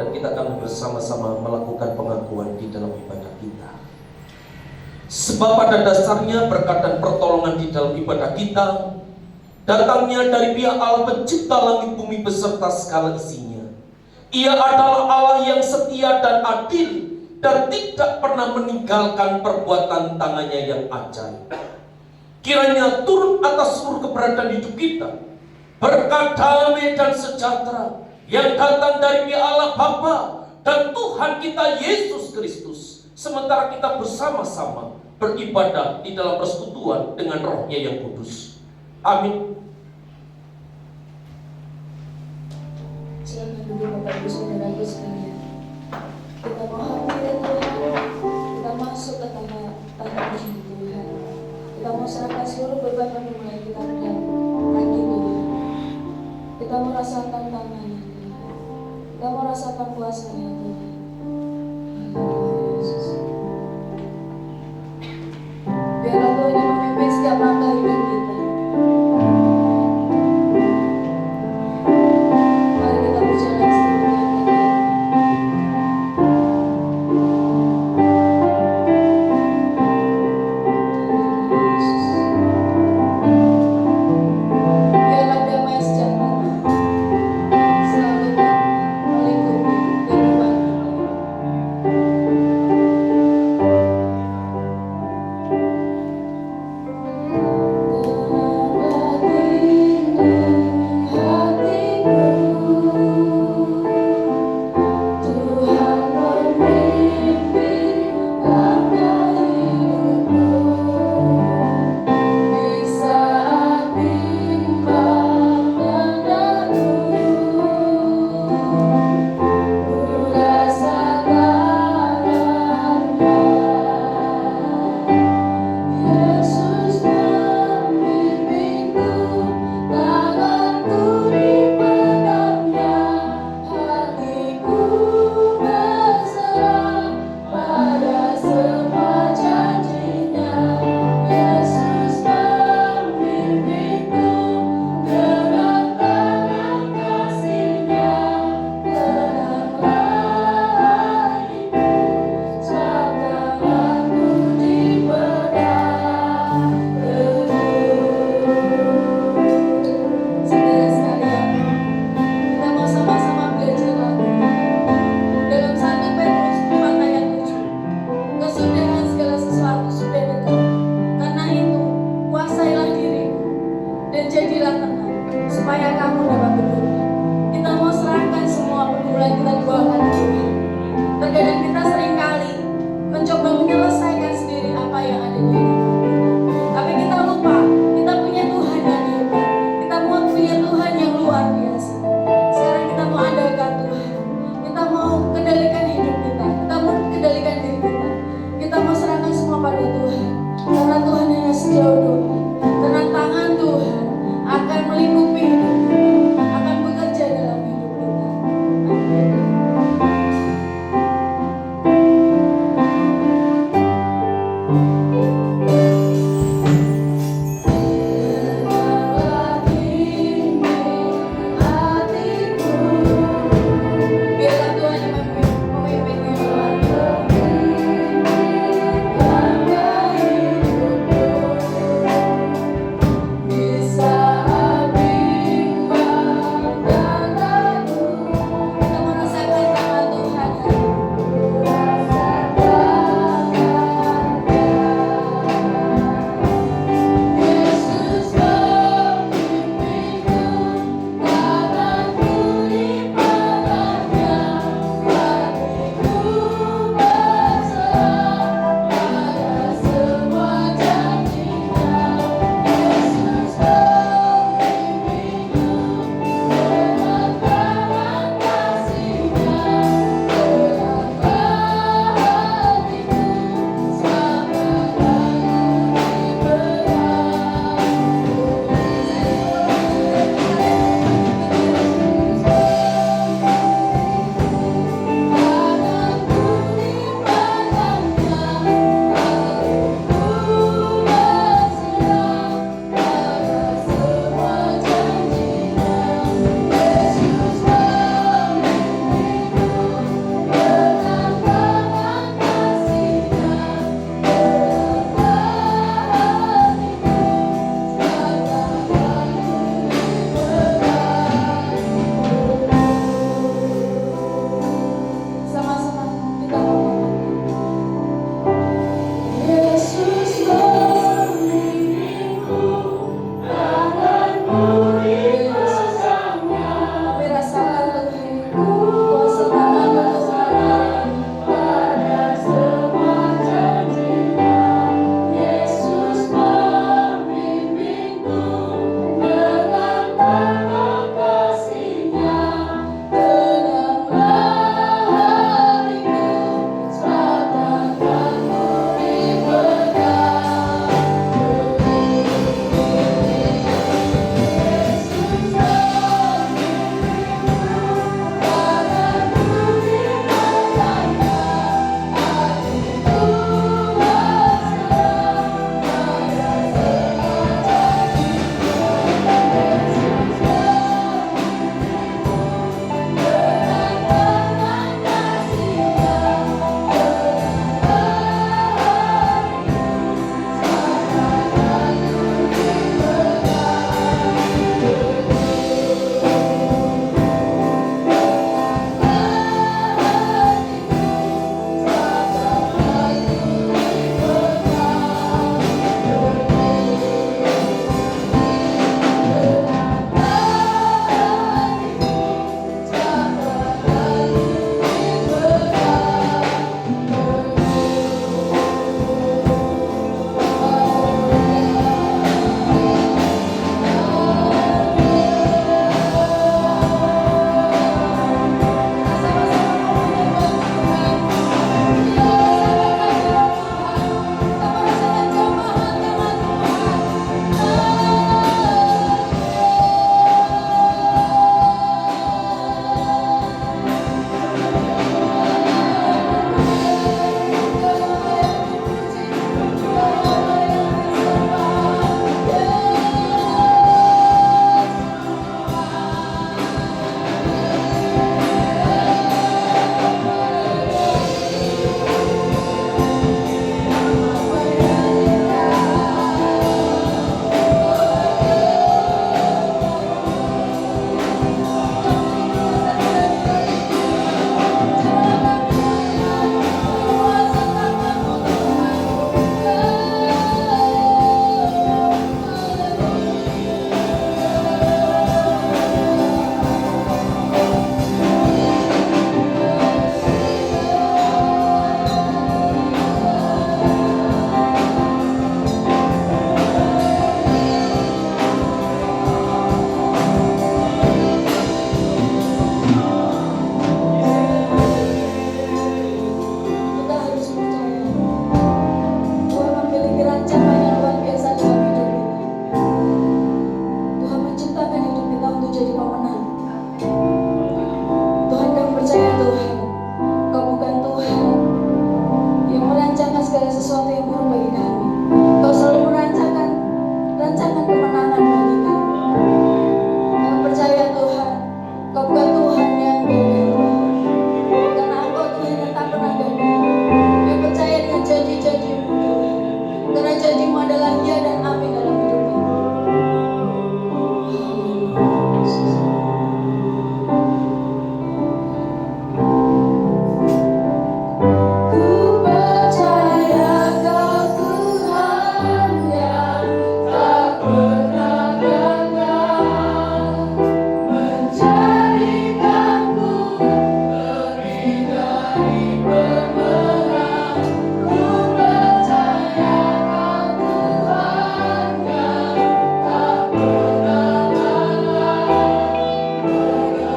dan kita akan bersama-sama melakukan pengakuan di dalam ibadah kita. Sebab pada dasarnya berkat dan pertolongan di dalam ibadah kita datangnya dari pihak Allah pencipta langit bumi beserta segala isinya. Ia adalah Allah yang setia dan adil dan tidak pernah meninggalkan perbuatan tangannya yang ajaib. Kiranya turun atas seluruh keberadaan hidup kita berkat damai dan sejahtera yang datang dari pihak Allah Bapa dan Tuhan kita Yesus Kristus, sementara kita bersama-sama beribadah di dalam persekutuan dengan Roh-Nya yang kudus. Amin. Silakan duduk Bapak Ibu Saudaraku sekalian. Kita mohon ya Tuhan, kita masuk ke tanah puji Tuhan. Kita mau serahkan seluruh beban dan mulai kita pedang kaki Tuhan. Kita mau rasakan tangannya Tuhan. Kita mau rasakan kuasanya Tuhan. Haleluya Yesus. Biarlah Tuhan yang memimpin setiap langkah hidup kita. Mari kita berjalan seterusnya. Biarlah damai sejahtera selalu melingkupi kehidupan kita. Karena janji-Mu adalah ya dan amin dalam hidup kami. Ku percaya Kau Tuhan yang tak pernah gagal, menjadikanku lebih dari pemenang. Ku percaya Kau Tuhan yang tak pernah lalai,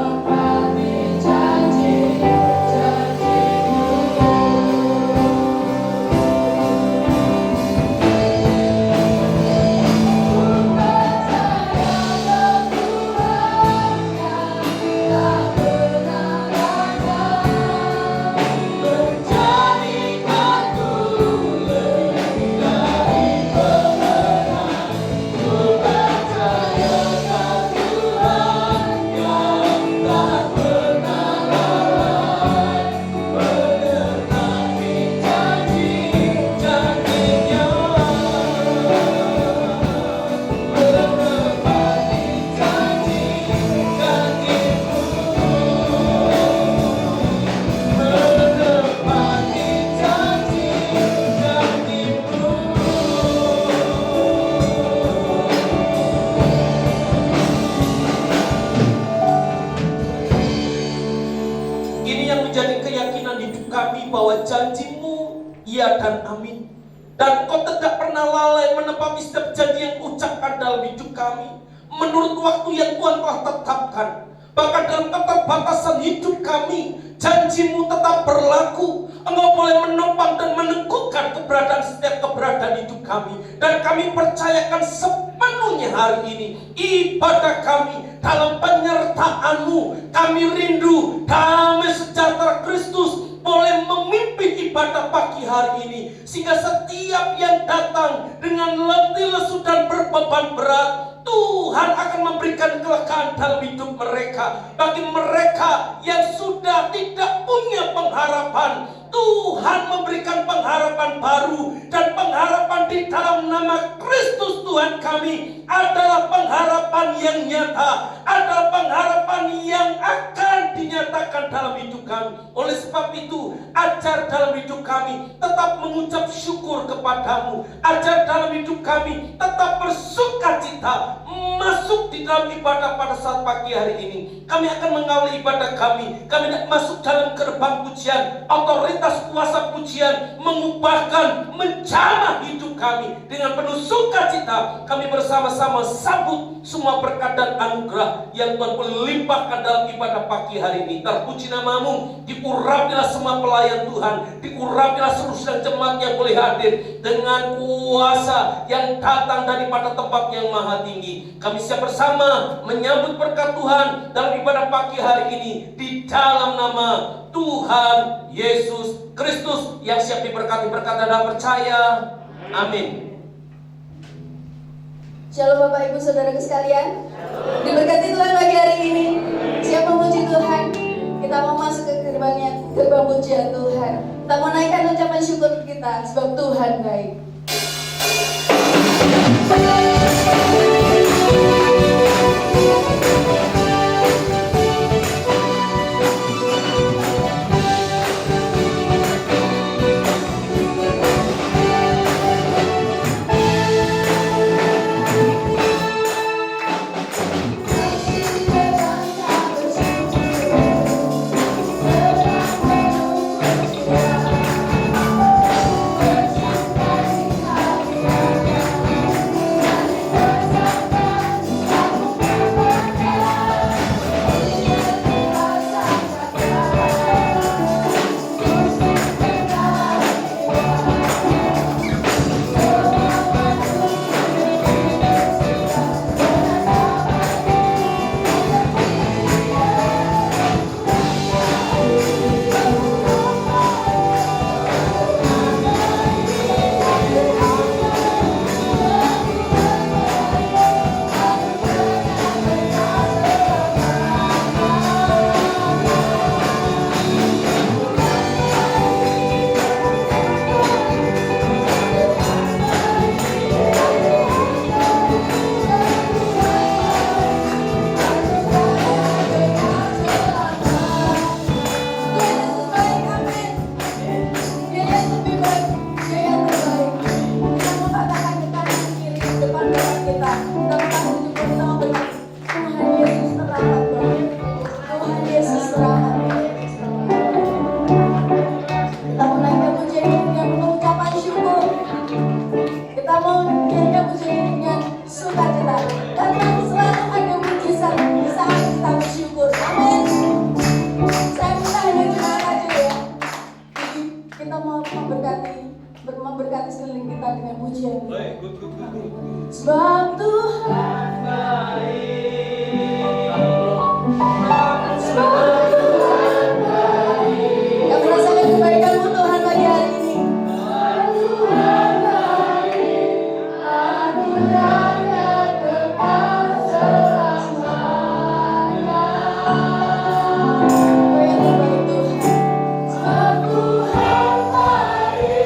menepati janji-janji-Mu. Ini yang menjadi keyakinan hidup kami bahwa janji-Mu ya dan amin. Dan Kau tidak pernah lalai menepati setiap janji yang ucapkan dalam hidup kami menurut waktu yang Tuhan telah tetapkan. Bahkan dalam keterbatasan hidup kami, janji-Mu tetap berlaku. Engkau boleh menopang dan meneguhkan keberadaan setiap keberadaan hidup kami. Dan kami percayakan sepenuhnya hari ini ibadah kami dalam penyertaan-Mu. Kami rindu damai sejahtera Kristus boleh memimpin ibadah pagi hari ini, sehingga setiap yang datang dengan letih lesu dan berbeban berat, Tuhan akan memberikan kelegaan dalam hidup mereka. Bagi mereka yang sudah tidak punya pengharapan, Tuhan memberikan pengharapan baru. Dan pengharapan di dalam nama Kristus Tuhan kami adalah pengharapan yang nyata, adalah pengharapan yang akan dinyatakan dalam hidup kami. Oleh sebab itu, ajar dalam hidup kami tetap mengucap syukur kepadamu. Ajar dalam hidup kami tetap bersukacita masuk di dalam ibadah pada saat pagi hari ini. Kami akan mengawali ibadah kami. Kami tidak masuk dalam gerbang pujian. Otoritas kuasa pujian mengubahkan, menjamah hidup kami dengan penuh sukacita. Kami bersama-sama sambut semua berkat dan anugerah yang Tuhan boleh limpahkan dalam ibadah pagi hari ini. Terpuji nama-Mu, diurapilah semua pelayan Tuhan, diurapilah seluruh sidang jemaat yang boleh hadir dengan kuasa yang datang daripada tempat yang maha tinggi. Kami siap bersama menyambut berkat Tuhan dalam ibadah pagi hari ini di dalam nama Tuhan Yesus Kristus yang siap diberkati. Berkata dan percaya. Amin. Shalom Bapak Ibu Saudara sekalian. Diberkati Tuhan pagi hari ini. Siap memuji Tuhan. Kita mau masuk ke gerbang pujian Tuhan. Kita mau naikkan ucapan syukur kita sebab Tuhan baik. pujian. Baik, good. Sebab Tuhan yang merasakan kebaikan-Mu Tuhan pagi hari ini. Kau yang terbaik Tuhan. Sebab Tuhan baik.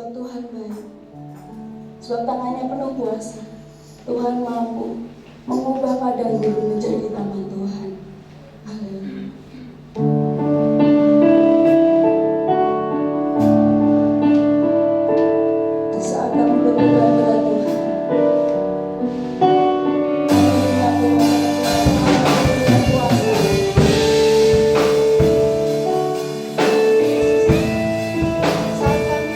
sebab Tuhan baik. Sebab tangannya penuh kuasa. Tuhan mampu mengubah padang gurun menjadi taman Tuhan. Haleluya. Di saat kami berdoa kepada Tuhan, kami mengaku dengan kuasa. Saat kami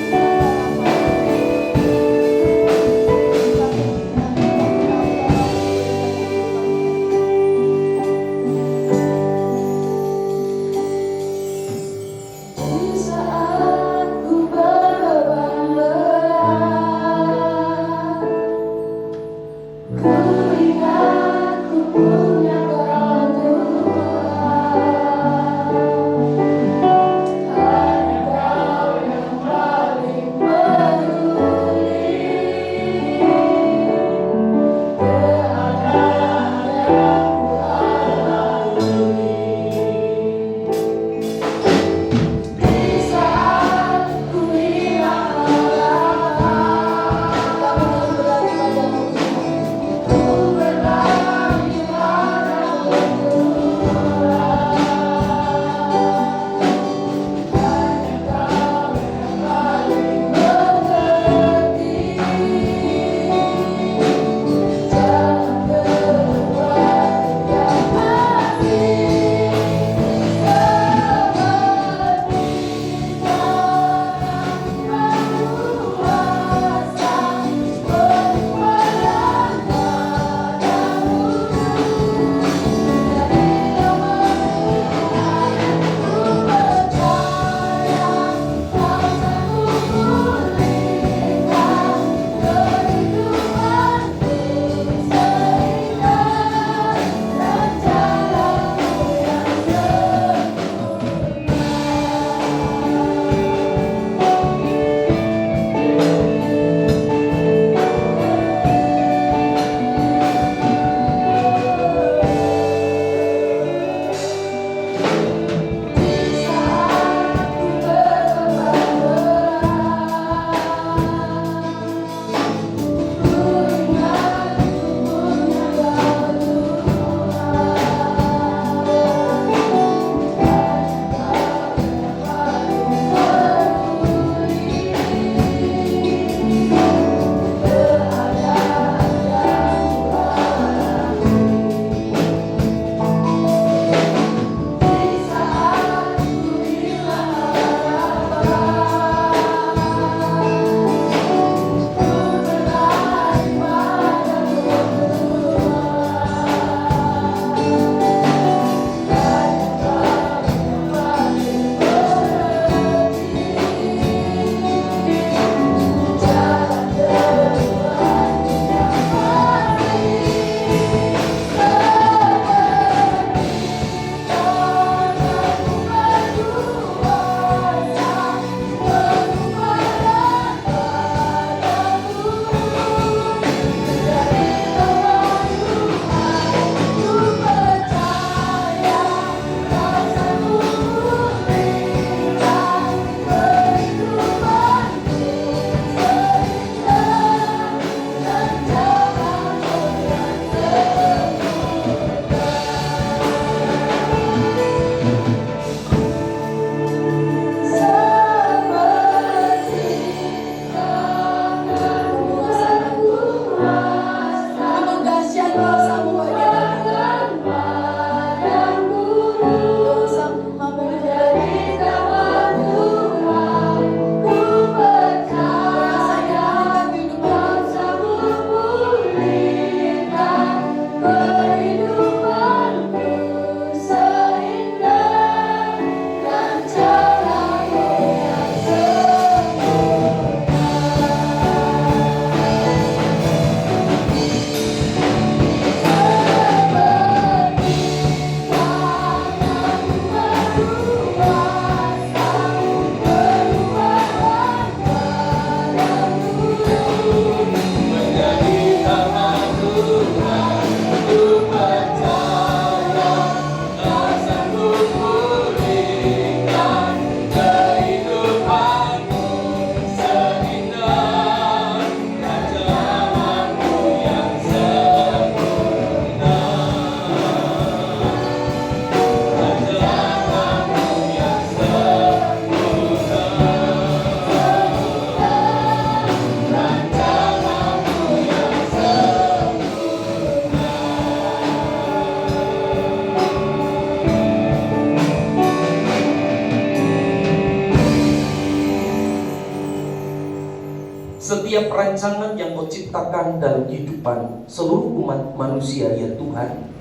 setiap rancangan yang Kau ciptakan dalam kehidupan seluruh umat manusia ya Tuhan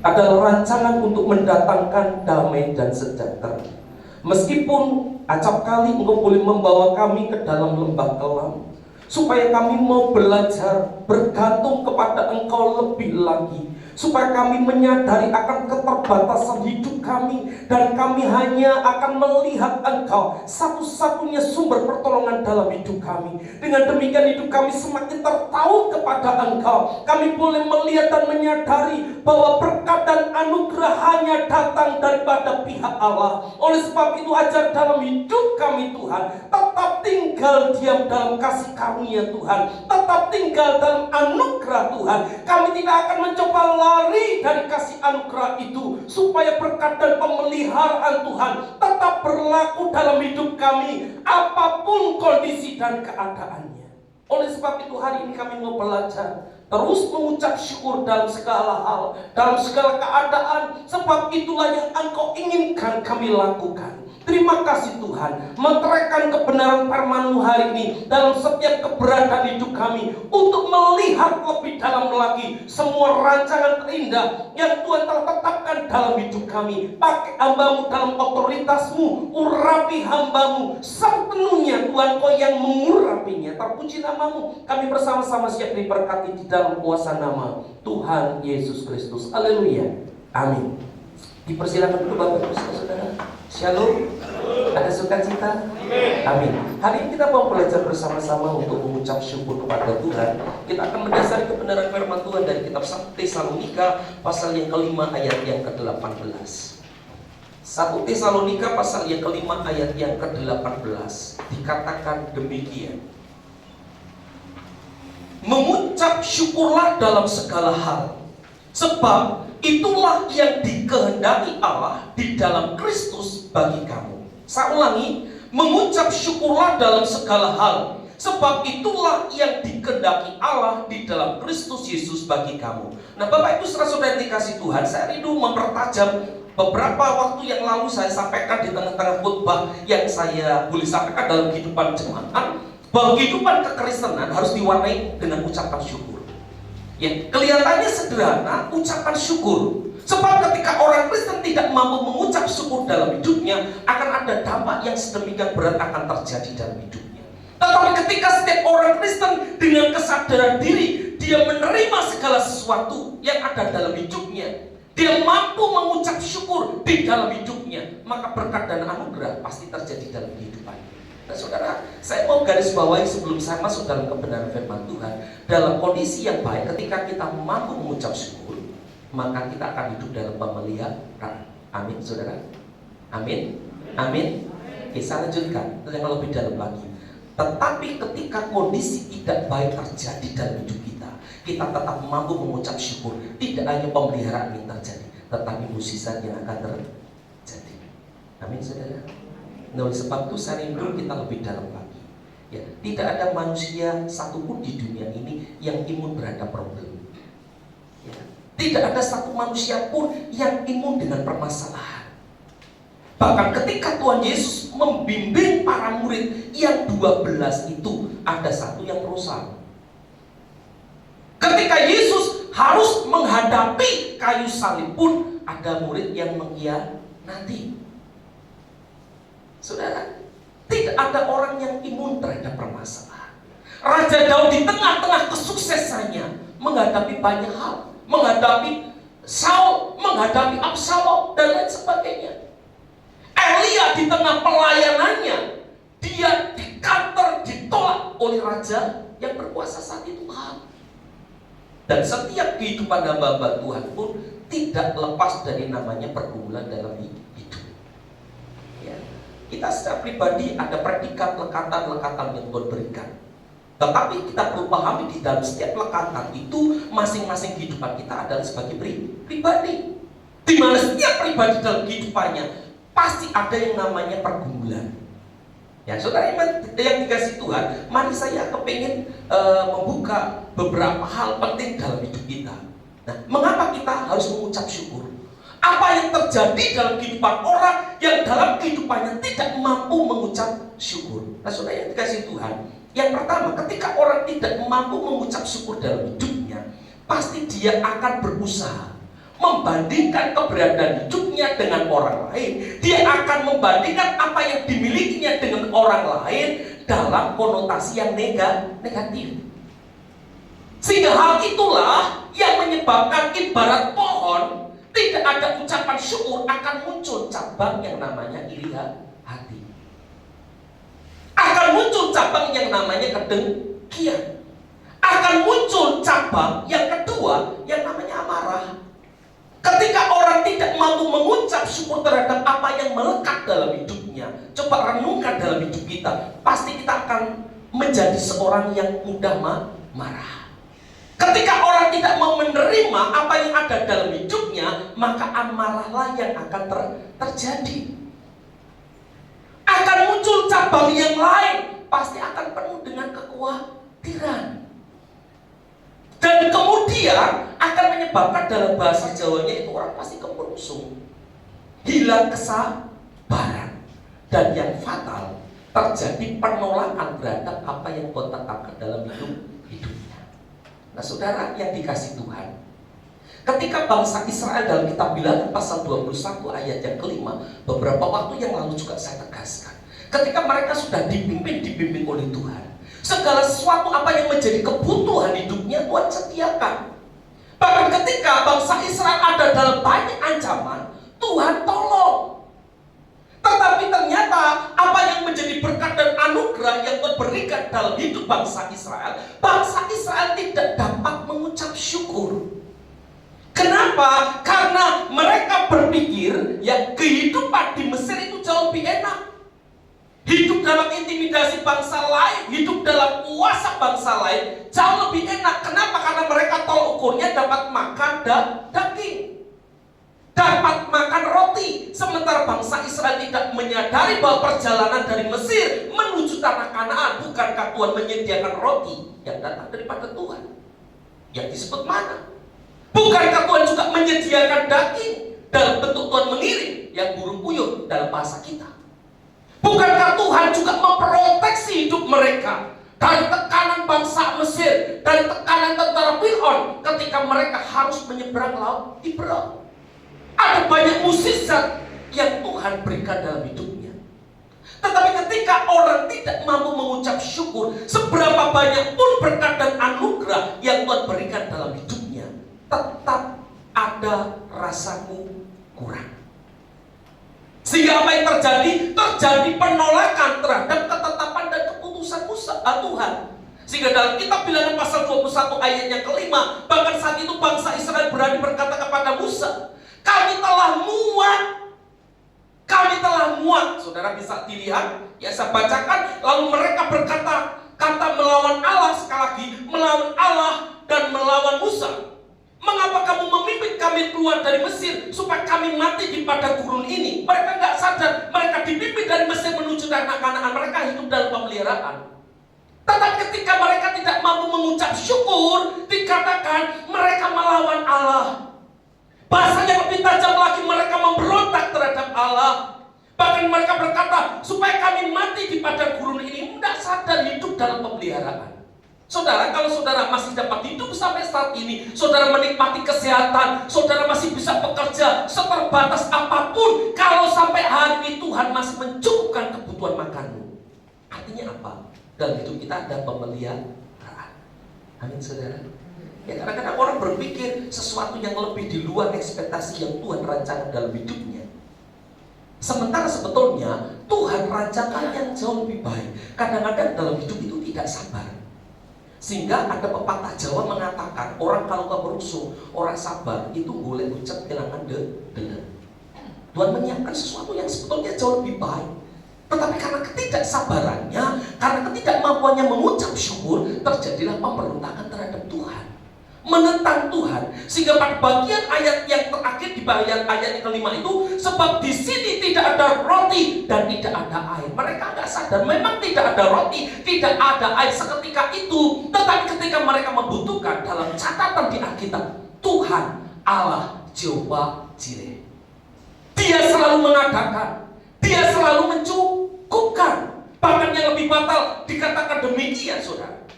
adalah rancangan untuk mendatangkan damai dan sejahtera. Meskipun acap kali Engkau boleh membawa kami ke dalam lembah kelam, supaya kami mau belajar bergantung kepada Engkau lebih lagi, supaya kami menyadari akan keterbatasan hidup kami, dan kami hanya akan melihat Engkau satu-satunya sumber pertolongan dalam hidup kami. Dengan demikian hidup kami semakin tertaut kepada Engkau. Kami boleh melihat dan menyadari bahwa berkat dan anugerah hanya datang daripada pihak Allah. Oleh sebab itu ajar dalam hidup kami Tuhan, tetap tinggal diam dalam kasih karunia Tuhan, tetap tinggal dalam anugerah Tuhan. Kami tidak akan mencoba lari dari kasih anugerah itu, supaya berkat dan pemeliharaan Tuhan tetap berlaku dalam hidup kami apapun kondisi dan keadaannya. Oleh sebab itu hari ini kami mau belajar terus mengucap syukur dalam segala hal, dalam segala keadaan, sebab itulah yang Engkau inginkan kami lakukan. Terima kasih Tuhan, meteraikan kebenaran firman-Mu hari ini dalam setiap keberadaan hidup kami, untuk melihat lebih dalam lagi semua rancangan terindah yang Tuhan telah tetapkan dalam hidup kami. Pakai hamba-Mu dalam otoritas-Mu, urapi hamba-Mu sepenuhnya Tuhan, Kau yang mengurapinya. Terpuji nama-Mu, kami bersama-sama siap diberkati di dalam kuasa nama Tuhan Yesus Kristus. Haleluya, amin. Dipersilakan dulu Bapak Ibu Saudara. Shalom. Ada sukacita? Amin. Hari ini kita mau belajar bersama-sama untuk mengucap syukur kepada Tuhan. Kita akan mendasari kebenaran firman Tuhan dari kitab 1 Tesalonika pasal yang kelima ayat yang ke-18. 1 Tesalonika pasal yang kelima ayat yang ke-18 dikatakan demikian: mengucap syukurlah dalam segala hal, sebab itulah yang dikehendaki Allah di dalam Kristus bagi kamu. Saya ulangi, mengucap syukurlah dalam segala hal, sebab itulah yang dikehendaki Allah di dalam Kristus Yesus bagi kamu. Nah Bapak Ibu saudara yang dikasih Tuhan, saya rindu mempertajam beberapa waktu yang lalu saya sampaikan di tengah-tengah khotbah yang saya boleh sampaikan dalam kehidupan jemaat, bahwa kehidupan kekristenan harus diwarnai dengan ucapan syukur. Ya, kelihatannya sederhana ucapan syukur. Sebab ketika orang Kristen tidak mampu mengucap syukur dalam hidupnya, akan ada dampak yang sedemikian berat akan terjadi dalam hidupnya. Tetapi ketika setiap orang Kristen dengan kesadaran diri, dia menerima segala sesuatu yang ada dalam hidupnya, dia mampu mengucap syukur di dalam hidupnya, maka berkat dan anugerah pasti terjadi dalam kehidupannya. Nah saudara, saya mau garis bawahi sebelum saya masuk dalam kebenaran firman Tuhan, dalam kondisi yang baik ketika kita mampu mengucap syukur, maka kita akan hidup dalam pemeliharaan. Amin saudara. Amin. Amin. Oke, saya lanjutkan yang lebih dalam lagi. Tetapi ketika kondisi tidak baik terjadi dalam hidup kita, kita tetap mampu mengucap syukur. Tidak hanya pemeliharaan yang terjadi, tetapi mukjizat yang akan terjadi. Amin saudara. Nah, oleh sebab itu saya rindu kita lebih dalam lagi. Ya, tidak ada manusia satupun di dunia ini yang imun terhadap problem. Ya, tidak ada satu manusia pun yang imun dengan permasalahan. Bahkan ketika Tuhan Yesus membimbing para murid yang 12 itu, ada satu yang rusak. Ketika Yesus harus menghadapi kayu salib pun, ada murid yang mengkhianati. Saudara, tidak ada orang yang imun terhadap permasalahan. Raja Daud di tengah-tengah kesuksesannya menghadapi banyak hal, menghadapi Saul, menghadapi Absalom dan lain sebagainya. Elia di tengah pelayanannya, dia dikantor, ditolak oleh raja yang berkuasa saat itu. Dan setiap kehidupan hamba-hamba Tuhan pun tidak lepas dari namanya pergumulan dalam hidup. Ya. Kita secara pribadi ada predikat lekatan-lekatan yang Tuhan berikan. Tetapi kita perlu pahami di dalam setiap lekatan itu masing-masing kehidupan kita adalah sebagai pribadi. Di mana setiap pribadi dalam kehidupannya pasti ada yang namanya pergumulan. Ya, saudara yang dikasih Tuhan, mari saya kepingin membuka beberapa hal penting dalam hidup kita. Nah, mengapa kita harus mengucap syukur? Apa yang terjadi dalam kehidupan orang yang dalam kehidupannya tidak mampu mengucap syukur? Nah saudara yang dikasih Tuhan, Yang pertama, ketika orang tidak mampu mengucap syukur dalam hidupnya, pasti dia akan berusaha membandingkan keberadaan hidupnya dengan orang lain. Dia akan membandingkan apa yang dimilikinya dengan orang lain dalam konotasi yang negatif. Sehingga hal itulah yang menyebabkan ibarat pohon, tidak ada ucapan syukur, akan muncul cabang yang namanya iri hati. Akan muncul cabang yang namanya kedengkian. Akan muncul cabang yang kedua yang namanya amarah. Ketika orang tidak mampu mengucap syukur terhadap apa yang melekat dalam hidupnya, coba renungkan dalam hidup kita, pasti kita akan menjadi seorang yang mudah marah. Ketika orang tidak mau menerima apa yang ada dalam hidupnya, maka amarahlah yang akan terjadi. Akan muncul cabang yang lain, pasti akan penuh dengan kekhawatiran. Dan kemudian akan menyebabkan dalam bahasa Jawanya itu orang pasti kemerungsung, hilang kesabaran, dan yang fatal terjadi penolakan terhadap apa yang Tuhan tetapkan dalam hidupnya. Nah, saudara yang dikasih Tuhan, ketika bangsa Israel dalam kitab Bilangan pasal 21 ayat yang kelima, beberapa waktu yang lalu juga saya tegaskan, ketika mereka sudah dibimbing oleh Tuhan, segala sesuatu apa yang menjadi kebutuhan hidupnya Tuhan sediakan. Bahkan ketika bangsa Israel ada dalam banyak ancaman, Tuhan tolong. Tetapi ternyata apa yang menjadi berkat dan anugerah yang Tuhan berikan dalam hidup bangsa Israel tidak dapat mengucap syukur. Kenapa? Karena mereka berpikir ya kehidupan di Mesir itu jauh lebih enak. Hidup dalam intimidasi bangsa lain, hidup dalam kuasa bangsa lain jauh lebih enak. Kenapa? Karena mereka tolak ukurnya dapat makan daging, dapat makan roti. Sementara bangsa Israel tidak menyadari bahwa perjalanan dari Mesir menuju tanah Kanaan, bukankah Tuhan menyediakan roti yang datang daripada Tuhan, yang disebut mana? Bukankah Tuhan juga menyediakan daging dalam bentuk Tuhan mengirim yang burung puyuh dalam bahasa kita? Bukankah Tuhan juga memproteksi hidup mereka dari tekanan bangsa Mesir, dari tekanan tentara Fir'aun ketika mereka harus menyeberang laut Tiberau? Ada banyak mukjizat yang Tuhan berikan dalam hidupnya. Tetapi ketika orang tidak mampu mengucap syukur, seberapa banyak pun berkat dan anugerah yang Tuhan berikan dalam hidupnya, tetap ada rasaku kurang. Sehingga apa yang terjadi? Terjadi penolakan terhadap ketetapan dan keputusan Tuhan. Sehingga dalam kitab Bilangan pasal 21 ayat yang kelima, bahkan saat itu bangsa Israel berani berkata kepada Musa, kami telah muak. Saudara bisa dilihat, ya saya bacakan. Lalu mereka berkata, kata melawan Allah, sekali lagi melawan Allah dan melawan Musa. Mengapa kamu memimpin kami keluar dari Mesir supaya kami mati di padang gurun ini? Mereka nggak sadar, mereka dipimpin dari Mesir menuju tanah Kanaan. Mereka hidup dalam pemeliharaan. Tetapi ketika mereka tidak mampu mengucap syukur, dikatakan mereka melawan Allah. Bahasanya lebih tajam lagi, mereka memberontak terhadap Allah. Bahkan mereka berkata, supaya kami mati di padang gurun ini. Tidak sadar hidup dalam pemeliharaan. Saudara, kalau saudara masih dapat hidup sampai saat ini, saudara menikmati kesehatan, saudara masih bisa bekerja seterbatas apapun, kalau sampai hari ini Tuhan masih mencukupkan kebutuhan makanmu, artinya apa? Dalam hidup kita ada pemeliharaan. Amin, saudara. Ya, kadang-kadang orang berpikir sesuatu yang lebih di luar ekspektasi yang Tuhan rancangkan dalam hidupnya. Sementara sebetulnya Tuhan rancangkan yang jauh lebih baik. Kadang-kadang dalam hidup itu tidak sabar. Sehingga ada pepatah Jawa mengatakan, orang kalau kemerungsung, orang sabar itu boleh ucap kehilangan dengar. Tuhan menyiapkan sesuatu yang sebetulnya jauh lebih baik. Tetapi karena ketidaksabarannya, karena ketidakmampuannya mengucap syukur, terjadilah pemberontakan terhadap Tuhan, menentang Tuhan. Sehingga pada bagian ayat yang terakhir di bagian ayat yang kelima itu, sebab di sini tidak ada roti dan tidak ada air. Mereka nggak sadar, memang tidak ada roti, tidak ada air seketika itu. Tetapi ketika mereka membutuhkan, dalam catatan di Alkitab, Tuhan Allah Jehovah Jireh, Dia selalu mengadakan, Dia selalu mencukupkan. Bahkan yang lebih batal, dikatakan demikian, saudara.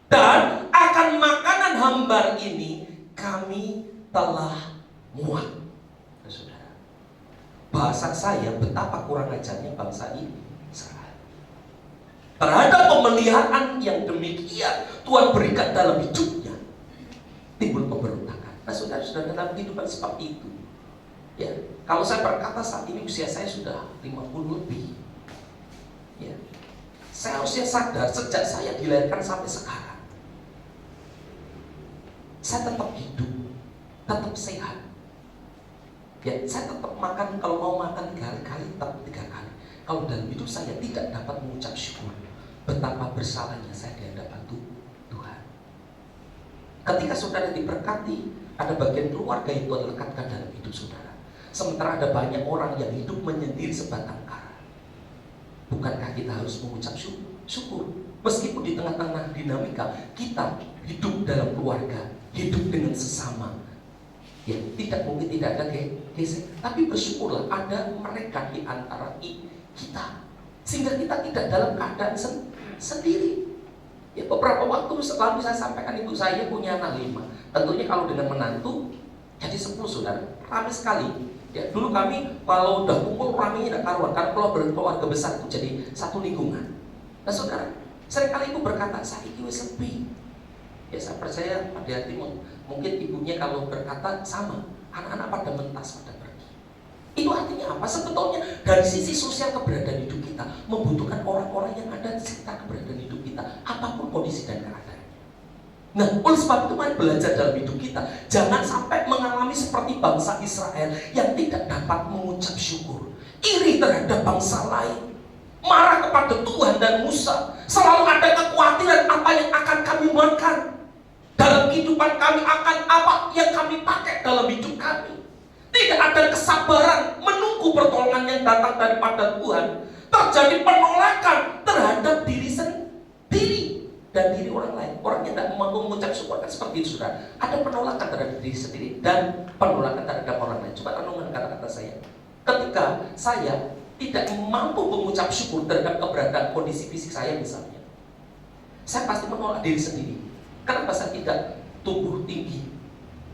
Dan akan makanan hambar ini kami telah muak. Nah, saudara, bahasa saya betapa kurang ajarnya bangsa ini terhadap pemeliharaan yang demikian Tuhan berikan dalam hidupnya, timbul pemberontakan. Nah, saudara-saudara, dalam kehidupan seperti itu, ya, kalau saya berkata saat ini usia saya sudah 50 lebih, ya, saya harusnya sadar sejak saya dilahirkan sampai sekarang, saya tetap hidup, tetap sehat. Ya, saya tetap makan, kalau mau makan 3 kali, tetap 3 kali. Kalau dalam hidup saya tidak dapat mengucap syukur, betapa bersalahnya saya di hadapan Tuhan. Ketika saudara diberkati, ada bagian keluarga yang Tuhan lekatkan dalam hidup saudara. Sementara ada banyak orang yang hidup menyendiri sebatang kara. Bukankah kita harus mengucap syukur? Meskipun di tengah-tengah dinamika, kita hidup dalam keluarga, hidup dengan sesama. Ya, tidak mungkin tidak ada gesek, tapi bersyukurlah ada mereka di antara kita, sehingga kita tidak dalam keadaan sendiri. Ya, beberapa waktu lalu saya sampaikan, ibu saya punya anak 5. Tentunya kalau dengan menantu jadi 10, saudara, ramai sekali. Ya, dulu kami kalau udah kumpul ramainya tidak karuan, karena kalau berkeluarga besar itu jadi satu lingkungan. Nah, saudara, seringkali ibu berkata, saya ini sepi. Ya, saya percaya pada hati mungkin ibunya kalau berkata sama, anak-anak pada mentas, pada pergi. Itu artinya apa? Sebetulnya dari sisi sosial keberadaan hidup kita membutuhkan orang-orang yang ada di sekitar keberadaan hidup kita, apapun kondisi dan keadaan. Nah, oleh sebab itu mari belajar dalam hidup kita, jangan sampai mengalami seperti bangsa Israel yang tidak dapat mengucap syukur, iri terhadap bangsa lain, marah kepada Tuhan dan Musa. Selalu ada kekhawatiran apa yang akan kami makan dalam kehidupan kami, akan apa yang kami pakai dalam hidup kami. Tidak ada kesabaran menunggu pertolongan yang datang daripada Tuhan. Terjadi penolakan terhadap diri sendiri dan diri orang lain. Orang yang tidak mampu mengucap syukur kan seperti itu, saudara. Ada penolakan terhadap diri sendiri dan penolakan terhadap orang lain. Coba renungkan kata-kata saya. Ketika saya tidak mampu mengucap syukur terhadap keberadaan kondisi fisik saya misalnya, saya pasti menolak diri sendiri. Kenapa saya tidak tumbuh tinggi?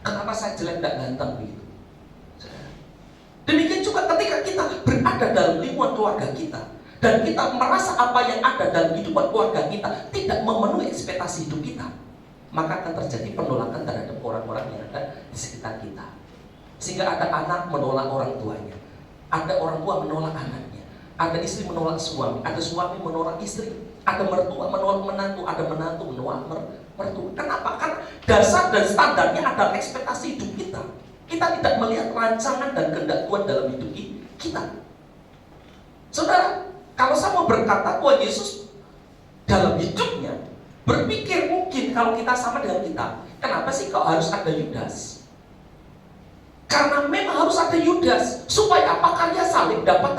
Kenapa saya jelek dan ganteng begitu? Demikian juga ketika kita berada dalam lingkungan keluarga kita dan kita merasa apa yang ada dalam kehidupan keluarga kita tidak memenuhi ekspektasi hidup kita, maka akan terjadi penolakan terhadap orang-orang yang ada di sekitar kita. Sehingga ada anak menolak orang tuanya, ada orang tua menolak anaknya, ada istri menolak suami, ada suami menolak istri, ada mertua menolak menantu, ada menantu menolak mertua. Kenapa? Karena dasar dan standarnya adalah ekspektasi hidup kita. Kita tidak melihat rancangan dan kehendak Tuhan dalam hidup kita. Saudara, kalau saya mau berkata, Tuhan Yesus dalam hidupnya berpikir mungkin kalau kita sama dengan kita, kenapa sih kok harus ada Yudas? Karena memang harus ada Yudas supaya apa? Karya salib dapat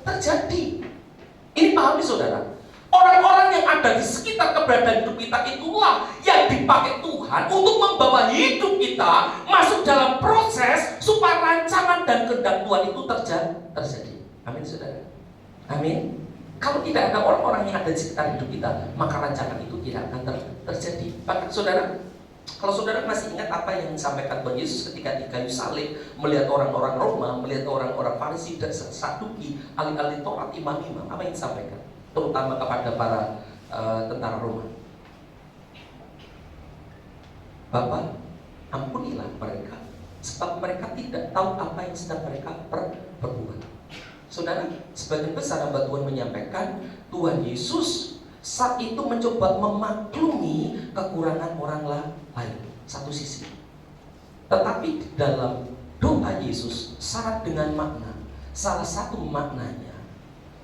terjadi. Ini pahami, saudara? Orang-orang yang ada di sekitar keberadaan hidup kita itulah yang dipakai Tuhan untuk membawa hidup kita masuk dalam proses supaya rancangan dan kehendak Tuhan itu terjadi. Amin, saudara. Amin. Kalau tidak ada orang-orang yang ada di sekitar hidup kita, maka rancangan itu tidak akan terjadi. Bahkan saudara, kalau saudara masih ingat apa yang disampaikan Tuhan Yesus ketika di kayu salib, melihat orang-orang Roma, melihat orang-orang Farisi dan Saduki, ahli-ahli Taurat, imam-imam, apa yang disampaikan? Terutama kepada para tentara Roma. Bapak, ampunilah mereka, sebab mereka tidak tahu apa yang sedang mereka perbuat. Saudara, sebagian besar hamba Tuhan menyampaikan, Tuhan Yesus saat itu mencoba memaklumi kekurangan orang lain, satu sisi. Tetapi di dalam doa Yesus syarat dengan makna. Salah satu maknanya,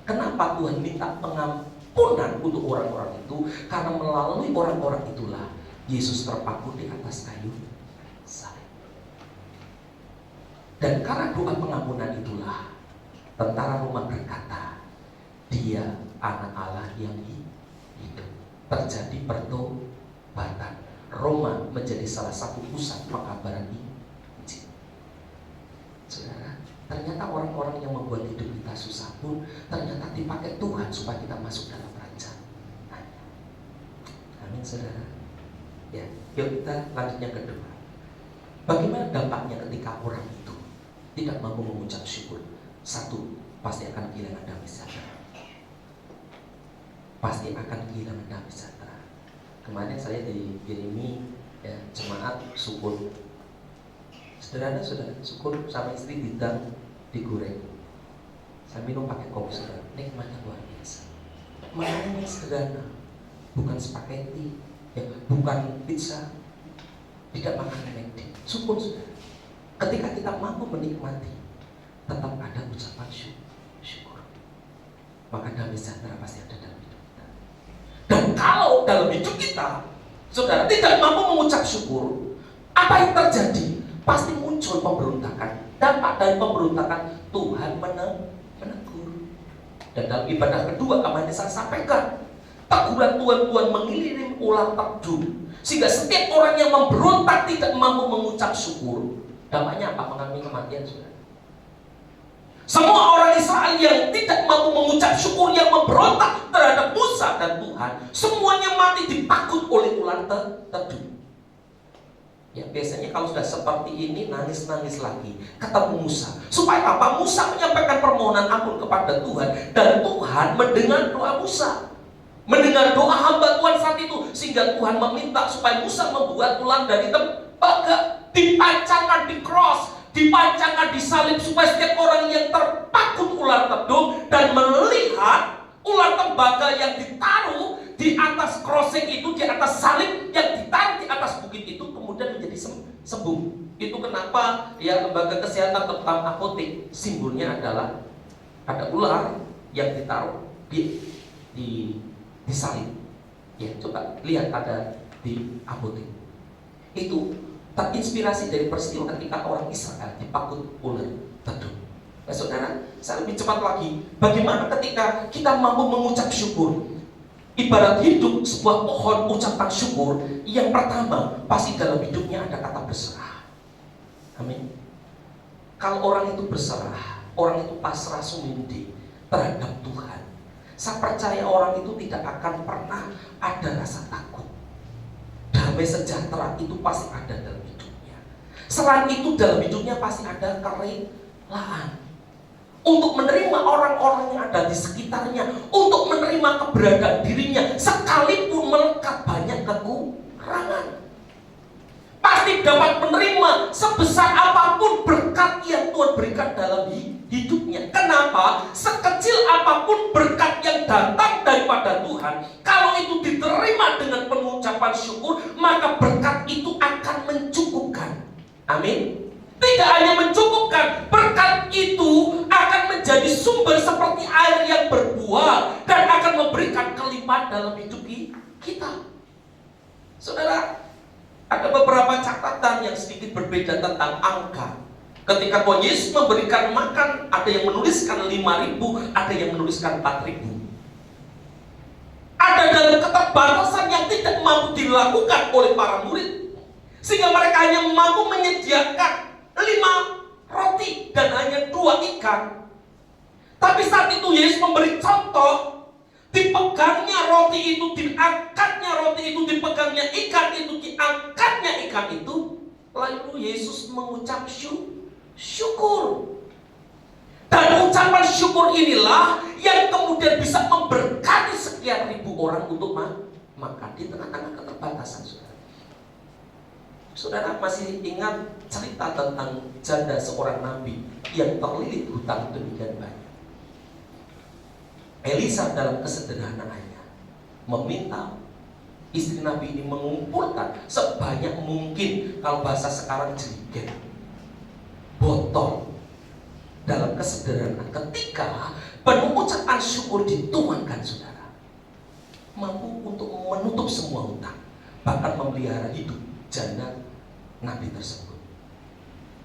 kenapa Tuhan minta pengampunan untuk orang-orang itu? Karena melalui orang-orang itulah Yesus terpaku di atas kayu salib. Dan karena doa pengampunan itulah tentara Roma berkata, dia anak Allah yang hidup. Terjadi pertobatan. Roma menjadi salah satu pusat pekabaran Injil. Saudara, ternyata orang-orang yang membuat hidup kita susah pun ternyata dipakai Tuhan supaya kita masuk dalam rancangan. Amin, saudara. Ya, yuk kita lanjut yang kedua. Bagaimana dampaknya ketika orang itu tidak mampu mengucap syukur? Satu, pasti akan kehilangan damai sejahtera. Pasti akan kehilangan damai sejahtera. Kemarin saya dikirimi ya, jemaat syukur. Sederhana, saudara, syukur sama istri didang, digoreng. Saya minum pakai kopi, saudara. Nikmatnya luar biasa. Makanannya sederhana, bukan spaghetti, ya, bukan pizza, tidak makan McD. Syukur, saudara. Ketika kita mampu menikmati, tetap ada ucapan syukur, maka damai sejahtera pasti ada dalam hidup kita. Dan kalau dalam hidup kita, saudara, tidak mampu mengucap syukur, apa yang terjadi? Pasti muncul pemberontakan. Dampak dari pemberontakan, Tuhan menegur. Dan dalam ibadah kedua kemarin saya sampaikan, teguran Tuhan mengirim ular tedung, sehingga setiap orang yang memberontak tidak mampu mengucap syukur, dampaknya apa? Mengalami kematian, saudara. Semua orang Israel yang tidak mampu mengucap syukur, yang memberontak terhadap Musa dan Tuhan, semuanya mati dipakut oleh ular tedung. Ya, biasanya kalau sudah seperti ini nangis-nangis lagi ketemu Musa. Supaya apa? Musa menyampaikan permohonan ampun kepada Tuhan, dan Tuhan mendengar doa Musa, mendengar doa hamba Tuhan saat itu, sehingga Tuhan meminta supaya Musa membuat ular dari tembaga, dipancangkan di cross, dipancangkan di salib, supaya setiap orang yang terpakut ular tedung dan melihat ular tembaga yang ditaruh di atas crossing itu, di atas salib yang ditaruh di atas bukit itu, kemudian menjadi sembuh. Itu kenapa ya lembaga kesehatan terutama apotek simbolnya adalah ada ular yang ditaruh di salib. Ya, coba lihat ada di apotek. Itu terinspirasi dari peristiwa ketika orang Israel dipakut ular tedung. Nah, saudara, saya lebih cepat lagi. Bagaimana ketika kita mampu mengucap syukur? Ibarat hidup sebuah pohon ucapan syukur, yang pertama pasti dalam hidupnya ada kata berserah. Amin. Kalau orang itu berserah, orang itu pasrah sumindi terhadap Tuhan, saya percaya orang itu tidak akan pernah ada rasa takut. Damai sejahtera itu pasti ada dalam hidupnya. Selain itu dalam hidupnya pasti ada kerelaan untuk menerima orang-orang yang ada di sekitarnya, untuk menerima keberadaan dirinya, sekalipun melekat banyak kekurangan. Pasti dapat menerima sebesar apapun berkat yang Tuhan berikan dalam hidupnya. Kenapa? Sekecil apapun berkat yang datang daripada Tuhan, kalau itu diterima dengan pengucapan syukur, maka berkat itu akan mencukupkan. Amin. Tidak hanya mencukupkan, berkat itu akan menjadi sumber seperti air yang berbuah dan akan memberikan kelimpahan dalam hidup kita. Saudara, ada beberapa catatan yang sedikit berbeda tentang angka. Ketika Tuhan Yesus memberikan makan, ada yang menuliskan 5.000, ada yang menuliskan 4.000. Ada dalam keterbatasan yang tidak mampu dilakukan oleh para murid, sehingga mereka hanya mampu menyediakan 5 roti dan hanya 2 ikan. Tapi saat itu Yesus memberi contoh, dipegangnya roti itu, diangkatnya roti itu, dipegangnya ikan itu, diangkatnya ikan itu. Lalu Yesus mengucap syukur. Dan ucapan syukur inilah yang kemudian bisa memberkati sekian ribu orang untuk makan di tengah-tengah keterbatasan, saudara. Saudara masih ingat cerita tentang janda seorang nabi yang terlilit hutang demikian banyak? Elisa dalam kesederhanaannya meminta istri nabi ini mengumpulkan sebanyak mungkin, kalau bahasa sekarang jerigen, botol. Dalam kesederhanaan, ketika pengucapan syukur dituangkan, saudara, mampu untuk menutup semua hutang, bahkan memelihara hidup janda nabi tersebut.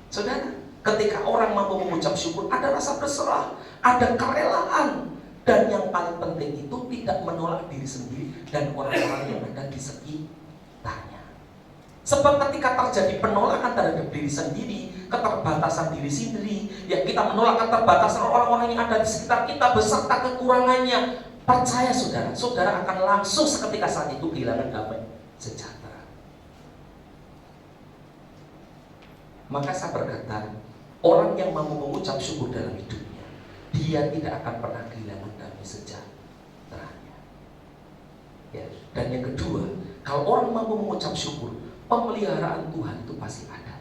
Saudara, ketika orang mampu mengucap syukur, ada rasa berserah, ada kerelaan, dan yang paling penting itu tidak menolak diri sendiri dan orang-orang yang ada di sekitarnya. Sebab ketika terjadi penolakan terhadap diri sendiri, keterbatasan diri sendiri, ya kita menolak keterbatasan orang-orang yang ada di sekitar kita beserta kekurangannya, Percaya saudara, saudara akan langsung seketika saat itu kehilangan damai sejahtera. Maka saya berkata, orang yang mampu mengucap syukur dalam hidupnya, dia tidak akan pernah kehilangan damai sejahteranya. Ya. Dan yang kedua, kalau orang mampu mengucap syukur, pemeliharaan Tuhan itu pasti ada.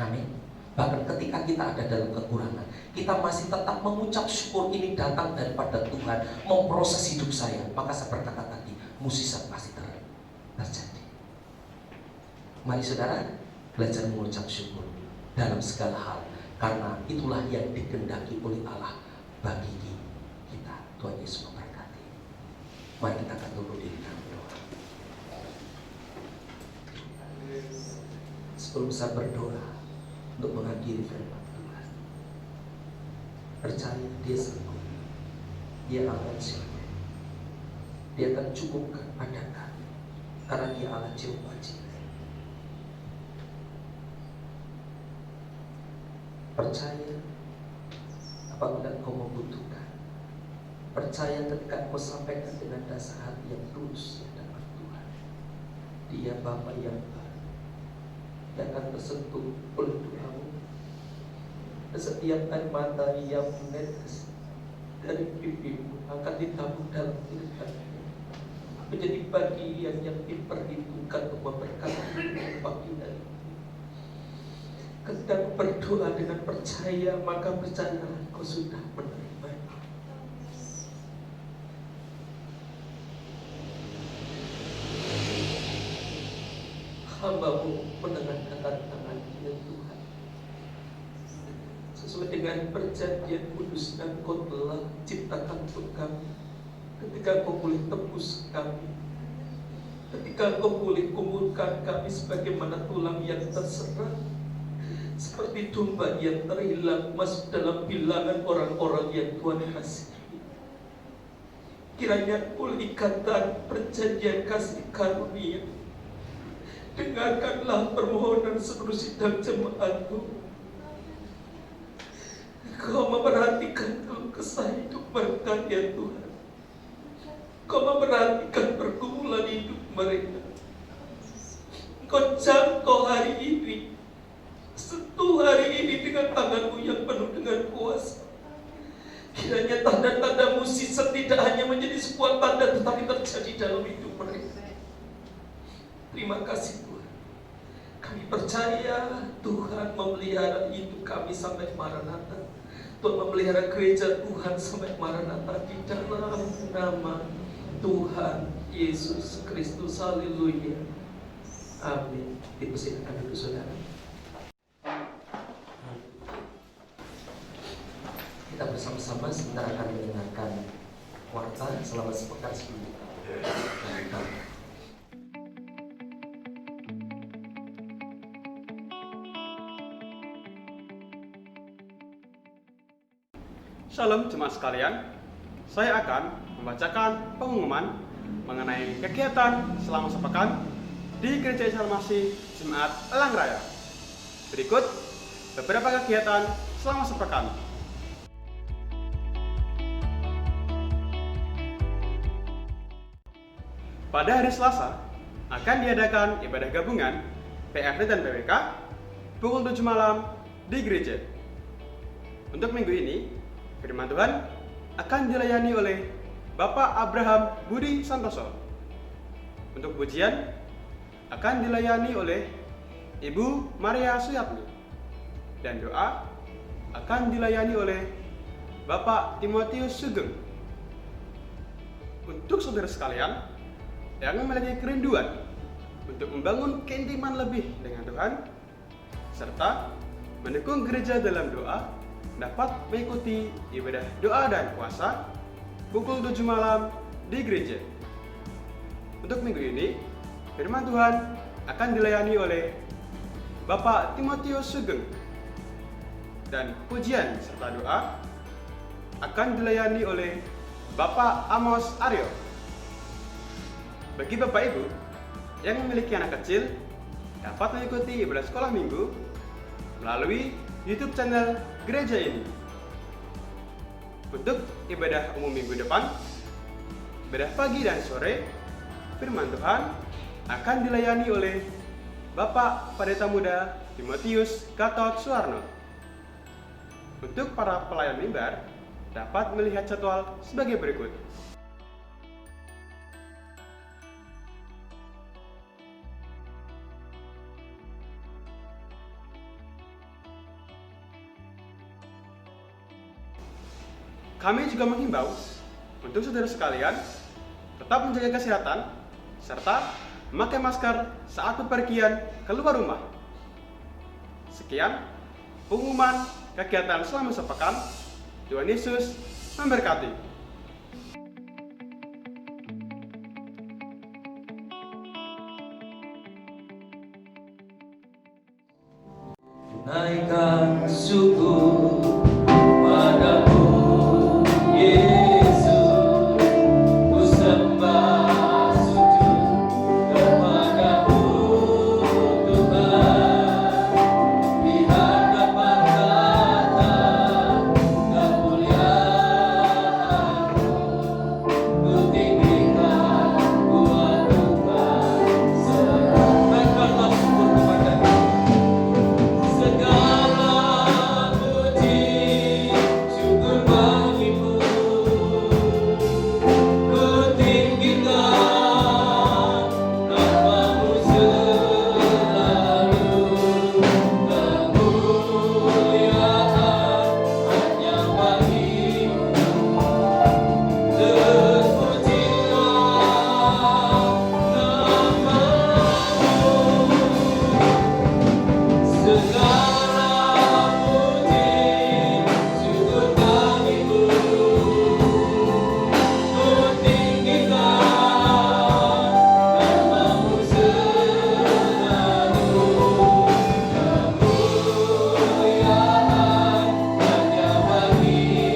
Amin. Bahkan ketika kita ada dalam kekurangan, kita masih tetap mengucap syukur, ini datang daripada Tuhan memproses hidup saya. Maka saya berkata tadi, mukjizat pasti terjadi. Mari saudara belajar mengucap syukur dalam segala hal, karena itulah yang dikehendaki oleh Allah bagi kita. Tuhan Yesus memberkati. Mari kita akan tunduk diri dalam berdoa. Sebelum saya berdoa untuk mengakhiri firman Tuhan, percaya dia sanggup, dia akan siap, dia akan cukupkan pada kami, karena dia Allah Jehovah Jireh. Percaya apabila kau membutuhkan, percaya ketika kau sampaikan dengan dasar hati yang tulus di hadapan Tuhan, dia Bapa yang baik, yang akan tersentuh oleh doamu. Setiap air mata yang menetes dari pipimu akan ditabung dalam kehidupanmu, menjadi bagian yang diperhitungkan untuk memberkati pagi hari. Ketika berdoa dengan percaya, maka percayalah kau sudah menerima. Hamba-Mu mendengarkan tangan-Mu ya Tuhan, sesuai dengan perjanjian kudus yang Kau telah ciptakan untuk kami. Ketika Kau boleh tebus kami, ketika Kau boleh kumpulkan kami sebagaimana tulang yang terserah, seperti domba yang terhilang masuk dalam bilangan orang-orang yang Tuhan kasihi. Kiranya ikatan perjanjian kasih karunia, dengarkanlah permohonan seluruh sidang jemaat-Mu. Kau memperhatikan keluh kesah hidup mereka ya Tuhan. Kau memperhatikan pergumulan hidup mereka. Kau jangkau hari ini, sentuh hari ini dengan tangan-Mu yang penuh dengan kuasa. Kiranya tanda-tanda mukjizat tidak hanya menjadi sebuah tanda, tetapi terjadi dalam hidup mereka. Terima kasih Tuhan. Kami percaya Tuhan memelihara hidup kami sampai Maranatha. Tuhan memelihara gereja Tuhan sampai Maranatha di dalam nama Tuhan Yesus Kristus. Haleluya. Amin. Dipersilakan duduk saudara. Kita bersama-sama sebentar akan mendengarkan warta selama sepekan sebelum kita. Shalom jemaat sekalian, saya akan membacakan pengumuman mengenai kegiatan selama sepekan di Gereja Salmasi Jemaat Elang Raya. Berikut beberapa kegiatan selama sepekan. Pada hari Selasa akan diadakan ibadah gabungan PFD dan PWK pukul 7 malam di gereja. Untuk minggu ini, firman Tuhan akan dilayani oleh Bapak Abraham Budi Santoso. Untuk pujian akan dilayani oleh Ibu Maria Suyatmi. Dan doa akan dilayani oleh Bapak Timotius Sugeng. Untuk saudara sekalian yang memiliki kerinduan untuk membangun keintiman lebih dengan Tuhan, serta mendukung gereja dalam doa, dapat mengikuti ibadah doa dan puasa pukul 7 malam di gereja. Untuk minggu ini, firman Tuhan akan dilayani oleh Bapak Timotius Sugeng. Dan pujian serta doa akan dilayani oleh Bapak Amos Aryo. Bagi Bapak Ibu yang memiliki anak kecil, dapat mengikuti ibadah sekolah minggu melalui YouTube channel gereja ini. Untuk ibadah umum minggu depan, Bedah pagi dan sore, firman Tuhan akan dilayani oleh Bapak Pendeta Muda Timotius Gatot Suwarno. Untuk para pelayan mimbar, dapat melihat jadwal sebagai berikut. Kami juga menghimbau untuk saudara sekalian tetap menjaga kesehatan serta memakai masker saat bepergian keluar rumah. Sekian pengumuman kegiatan selama sepekan. Tuhan Yesus memberkati. Naikkan syukur padamu, Yesus. Ku sembah sujud kepadamu, Tuhan. Di hadapan tahta kemuliaan-Mu, ku tinggikan, ku adukan serah. Naikkanlah syukur kepada-Mu. Segala puji syukur bagimu, ku tinggikan nama-Mu selalu. Kemuliaan hanya bagi-Mu. Terpujilah nama-Mu. Segala puji syukur bagimu, ku tinggikan nama-Mu selalu. Kemuliaan hanya bagi-Mu.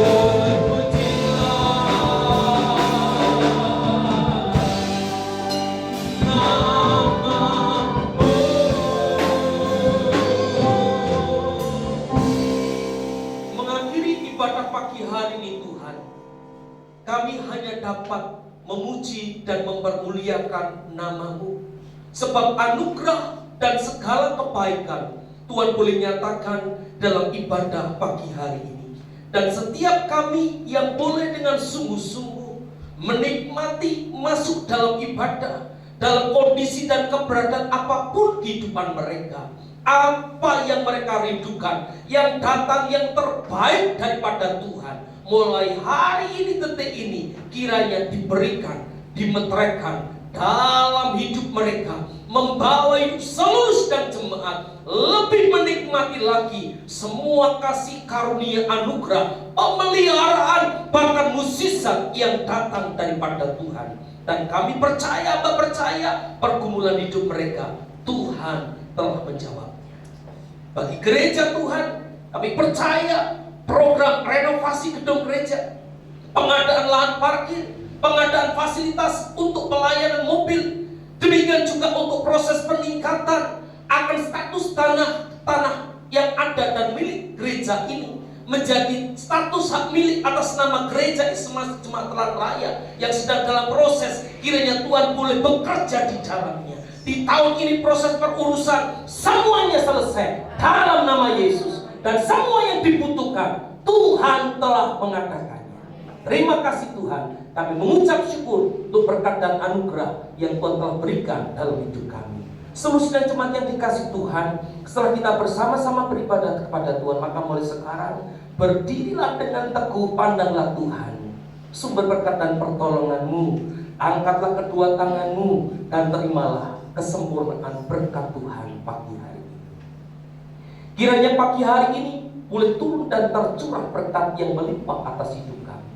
Terpujilah nama-Mu, mengakhiri ibadah pagi hari ini Tuhan, kami hanya dapat memuji dan mempermuliakan nama-Mu. Sebab anugerah dan segala kebaikan Tuhan boleh nyatakan dalam ibadah pagi hari ini. Dan setiap kami yang boleh dengan sungguh-sungguh menikmati masuk dalam ibadah, dalam kondisi dan keberadaan apapun kehidupan mereka, apa yang mereka rindukan, yang datang yang terbaik daripada Tuhan, mulai hari ini, detik ini, kiranya diberikan, dimeteraikan dalam hidup mereka, membawa hidup selus dan jemaat lebih menikmati lagi semua kasih karunia anugerah, pemeliharaan, bahkan mukjizat yang datang daripada Tuhan. Dan kami percaya pergumulan hidup mereka Tuhan telah menjawabnya. Bagi gereja Tuhan, kami percaya program renovasi gedung gereja, pengadaan lahan parkir, pengadaan fasilitas untuk pelayanan mobil, demikian juga untuk proses peningkatan akan status tanah yang ada dan milik gereja ini menjadi status hak milik atas nama gereja Isma Jemaat Raya yang sedang dalam proses. Kiranya Tuhan boleh bekerja di dalamnya. Di tahun ini proses perurusan semuanya selesai dalam nama Yesus, dan semua yang dibutuhkan Tuhan telah mengadakannya. Terima kasih Tuhan, kami mengucap syukur untuk berkat dan anugerah yang Tuhan telah berikan dalam hidup kami. Seluruh dan jemaat yang dikasih Tuhan, setelah kita bersama-sama beribadah kepada Tuhan, maka mulai sekarang berdirilah dengan teguh, pandanglah Tuhan, sumber berkat dan pertolongan-Mu. Angkatlah kedua tangan-Mu dan terimalah kesempurnaan berkat Tuhan pagi hari ini. Kiranya pagi hari ini boleh turun dan tercurah berkat yang melimpah atas hidup kami.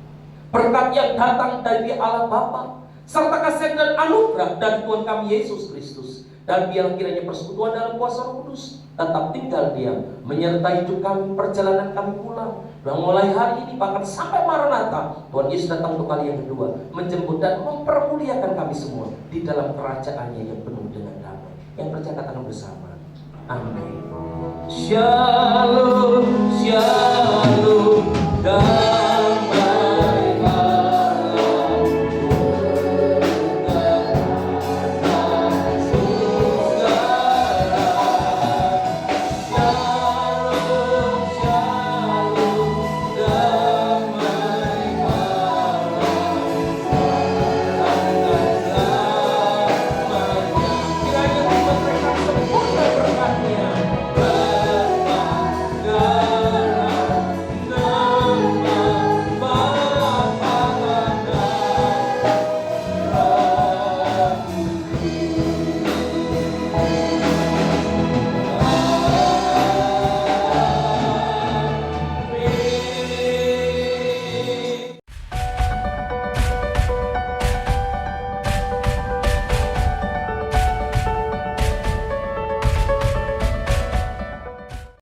Berkat yang datang dari Allah Bapa, serta kasih dan anugerah dari Tuhan kami Yesus Kristus. Dan biarlah kiranya persekutuan dalam kuasa Roh Kudus tetap tinggal diam, menyertai hidup kami, perjalanan kami pulang, Dan mulai hari ini bahkan sampai Maranatha, Tuhan Yesus datang untuk kali yang kedua, menjemput dan mempermuliakan kami semua di dalam kerajaannya yang penuh dengan damai. Yang percaya katakan bersama, amin. Shalom, shalom.